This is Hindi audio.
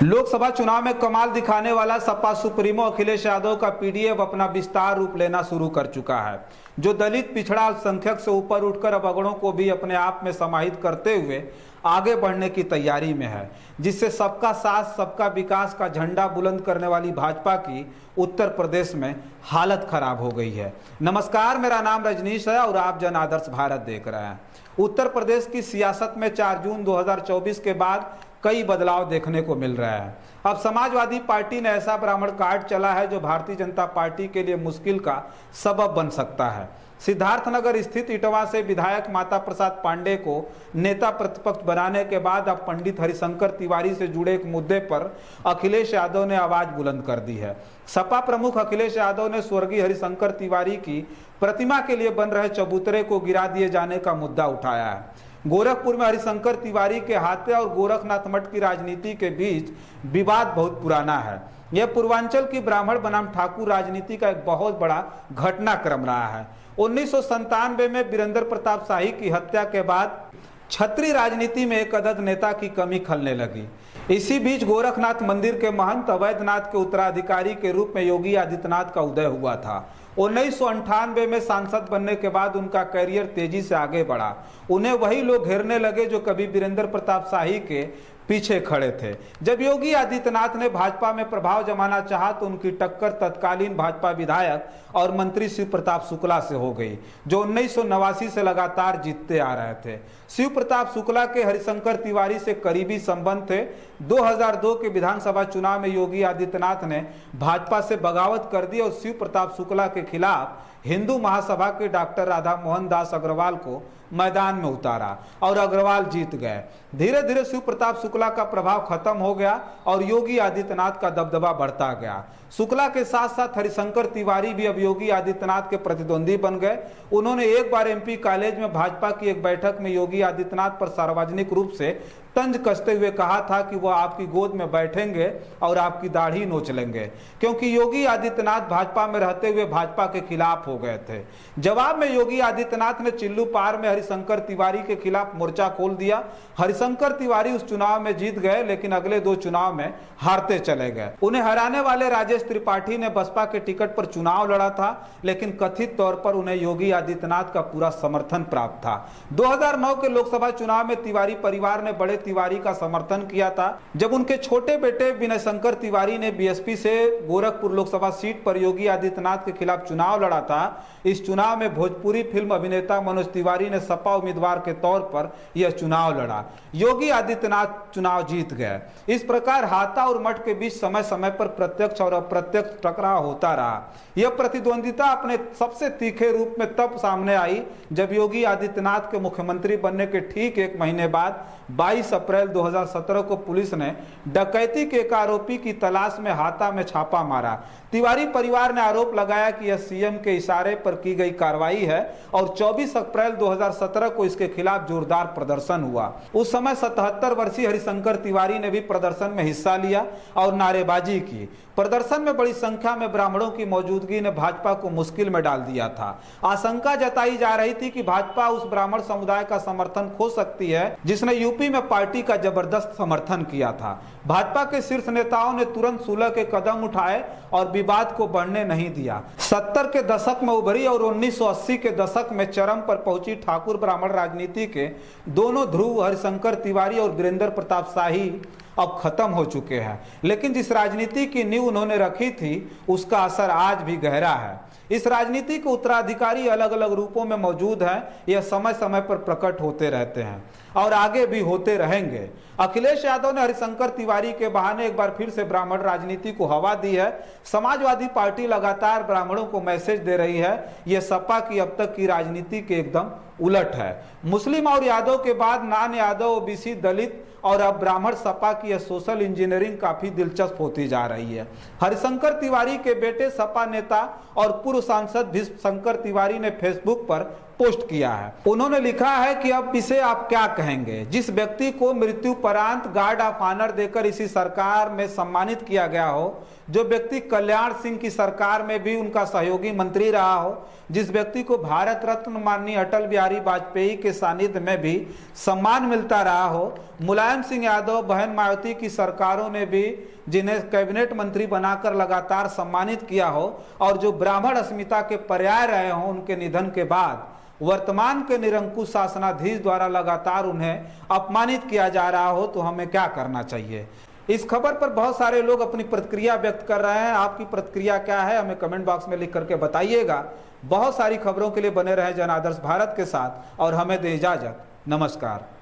लोकसभा चुनाव में कमाल दिखाने वाला सपा सुप्रीमो अखिलेश यादव का पीडीएफ अपना विस्तार रूप लेना शुरू कर चुका है, जो दलित पिछड़ा अल्पसंख्यक से ऊपर उठकर अब अगड़ों को भी अपने आप में समाहित करते हुए आगे बढ़ने की तैयारी में है, जिससे सबका साथ सबका विकास का झंडा बुलंद करने वाली भाजपा की उत्तर प्रदेश में हालत खराब हो गई है। नमस्कार, मेरा नाम रजनीश है और आप जन आदर्श भारत देख रहे हैं। उत्तर प्रदेश की सियासत में 4 जून 2024 के बाद कई बदलाव देखने को मिल रहा है। अब समाजवादी पार्टी ने ऐसा ब्राह्मण कार्ड चला है जो भारतीय जनता पार्टी के लिए मुश्किल का सबब बन सकता है। सिद्धार्थनगर स्थित इटवा से विधायक माता प्रसाद पांडे को नेता प्रतिपक्ष बनाने के बाद अब पंडित हरिशंकर तिवारी से जुड़े एक मुद्दे पर अखिलेश यादव ने आवाज बुलंद कर दी है। सपा प्रमुख अखिलेश यादव ने स्वर्गीय हरिशंकर तिवारी की प्रतिमा के लिए बन रहे चबूतरे को गिरा दिए जाने का मुद्दा उठाया है। गोरखपुर में हरिशंकर तिवारी के हाथे और गोरखनाथ मठ की राजनीति के बीच विवाद बहुत पुराना है। यह पूर्वांचल की ब्राह्मण बनाम ठाकुर राजनीति का एक बहुत बड़ा घटनाक्रम रहा है। 1997 में वीरेंद्र प्रताप शाही की हत्या के बाद छत्री राजनीति में एक अदद नेता की कमी खलने लगी। इसी बीच गोरखनाथ मंदिर के महंत अवैधनाथ के उत्तराधिकारी के रूप में योगी आदित्यनाथ का उदय हुआ था। 1998 में सांसद बनने के बाद उनका करियर तेजी से आगे बढ़ा। उन्हें वही लोग घेरने लगे जो कभी वीरेंद्र प्रताप शाही के पीछे खड़े थे। जब योगी आदित्यनाथ ने भाजपा में प्रभाव जमाना चाहा तो उनकी टक्कर तत्कालीन भाजपा विधायक और मंत्री शिव प्रताप शुक्ला से हो गई, जो 1989 से लगातार जीतते आ रहे थे। शिव प्रताप शुक्ला के हरिशंकर तिवारी से करीबी संबंध थे। 2002 के विधानसभा चुनाव में योगी आदित्यनाथ ने भाजपा से बगावत कर दी और शिव प्रताप शुक्ला के खिलाफ हिंदू महासभा के डॉक्टर राधा मोहन दास अग्रवाल को मैदान में उतारा और अग्रवाल जीत गए। धीरे धीरे शिव प्रताप शुक्ला का प्रभाव खत्म हो गया और योगी आदित्यनाथ का दबदबा बढ़ता गया। शुक्ला के साथ साथ हरिशंकर तिवारी भी अब योगी आदित्यनाथ के प्रतिद्वंदी बन गए। उन्होंने एक बार एमपी कॉलेज में भाजपा की एक बैठक में योगी आदित्यनाथ पर सार्वजनिक रूप से तंज कसते हुए कहा था कि वह आपकी गोद में बैठेंगे और आपकी दाढ़ी नोच लेंगे, क्योंकि योगी आदित्यनाथ भाजपा में रहते हुए भाजपा के खिलाफ हो गए थे। जवाब में योगी आदित्यनाथ ने चिल्लू पार में हरिशंकर तिवारी के खिलाफ मोर्चा खोल दिया। हरिशंकर तिवारी उस चुनाव में जीत गए, लेकिन अगले 2 चुनाव में हारते चले गए। उन्हें हराने वाले राजेश त्रिपाठी ने बसपा के टिकट पर चुनाव लड़ा था, लेकिन कथित तौर पर उन्हें योगी आदित्यनाथ का पूरा समर्थन प्राप्त था। 2009 के लोकसभा चुनाव में तिवारी परिवार ने बड़े तिवारी का समर्थन किया था। जब उनके छोटे बेटे विनय शंकर तिवारी ने बीएसपी से गोरखपुर लोकसभा सीट पर योगी आदित्यनाथ के खिलाफ चुनाव लड़ा था, इस चुनाव में भोजपुरी फिल्म अभिनेता मनोज तिवारी ने सपा उम्मीदवार के तौर पर यह चुनाव लड़ा। योगी आदित्यनाथ चुनाव जीत गए। इस प्रकार हाथा और मठ के बीच समय समय पर प्रत्यक्ष और अप्रत्यक्ष टकराव होता रहा। यह प्रतिद्वंदिता अपने सबसे तीखे रूप में तब सामने आई जब योगी आदित्यनाथ के मुख्यमंत्री बनने के ठीक 1 महीने बाद 22 अप्रैल 2017 को पुलिस ने डकैती के एक आरोपी की तलाश में हाथा में छापा मारा। तिवारी परिवार ने आरोप लगाया कि यह सीएम के इशारे पर की गई कार्रवाई है और 24 अप्रैल 2017 को इसके खिलाफ जोरदार प्रदर्शन हुआ। उस समय 77 वर्षीय हरिशंकर तिवारी ने भी प्रदर्शन में हिस्सा लिया और नारेबाजी की। प्रदर्शन में बड़ी संख्या में ब्राह्मणों की मौजूदगी ने भाजपा को मुश्किल में डाल दिया था। आशंका जताई जा रही थी कि भाजपा उस ब्राह्मण समुदाय का समर्थन खो सकती है जिसने यूपी में पार्टी का जबरदस्त समर्थन किया था। भाजपा के शीर्ष नेताओं ने तुरंत सुलह के कदम उठाए और विवाद को बढ़ने नहीं दिया। 70 के दशक में उभरी और 1980 के दशक में चरम पर पहुंची ठाकुर ब्राह्मण राजनीति के दोनों ध्रुव हरिशंकर तिवारी और वीरेंद्र प्रताप शाही अब खत्म हो चुके हैं, लेकिन जिस राजनीति की नींव उन्होंने रखी थी उसका असर आज भी गहरा है। इस राजनीति के उत्तराधिकारी अलग अलग रूपों में मौजूद हैं। यह समय समय पर प्रकट होते रहते हैं और आगे भी होते रहेंगे। अखिलेश यादव ने हरिशंकर तिवारी के बहाने एक बार फिर से ब्राह्मण राजनीति को हवा दी है। समाजवादी पार्टी लगातार ब्राह्मणों को मैसेज दे रही है। यह सपा की अब तक की राजनीति के एकदम उलट है। मुस्लिम और यादव के बाद नान यादव, ओबीसी, दलित और अब ब्राह्मण सपा की यह सोशल इंजीनियरिंग काफी दिलचस्प होती जा रही है। हरिशंकर तिवारी के बेटे सपा नेता और पूर्व सांसद भीष्म शंकर तिवारी ने फेसबुक पर पोस्ट किया है। उन्होंने लिखा है कि अब इसे आप क्या कहेंगे। जिस व्यक्ति को मृत्युपरांत गार्ड ऑफ ऑनर देकर इसी सरकार में सम्मानित किया गया हो, जो व्यक्ति कल्याण सिंह की सरकार में भी उनका सहयोगी मंत्री रहा हो, जिस व्यक्ति को भारत रत्न माननीय अटल बिहारी वाजपेयी के सानिध्य में भी सम्मान मिलता रहा हो, मुलायम सिंह यादव, बहन मायावती की सरकारों ने भी जिन्हें कैबिनेट मंत्री बनाकर लगातार सम्मानित किया हो, और जो ब्राह्मण अस्मिता के पर्याय रहे हों, उनके निधन के बाद वर्तमान के निरंकुश शासनाधीश द्वारा लगातार उन्हें अपमानित किया जा रहा हो, तो हमें क्या करना चाहिए। इस खबर पर बहुत सारे लोग अपनी प्रतिक्रिया व्यक्त कर रहे हैं। आपकी प्रतिक्रिया क्या है, हमें कमेंट बॉक्स में लिख करके बताइएगा। बहुत सारी खबरों के लिए बने रहे जन आदर्श भारत के साथ और हमें दें इजाजत। नमस्कार।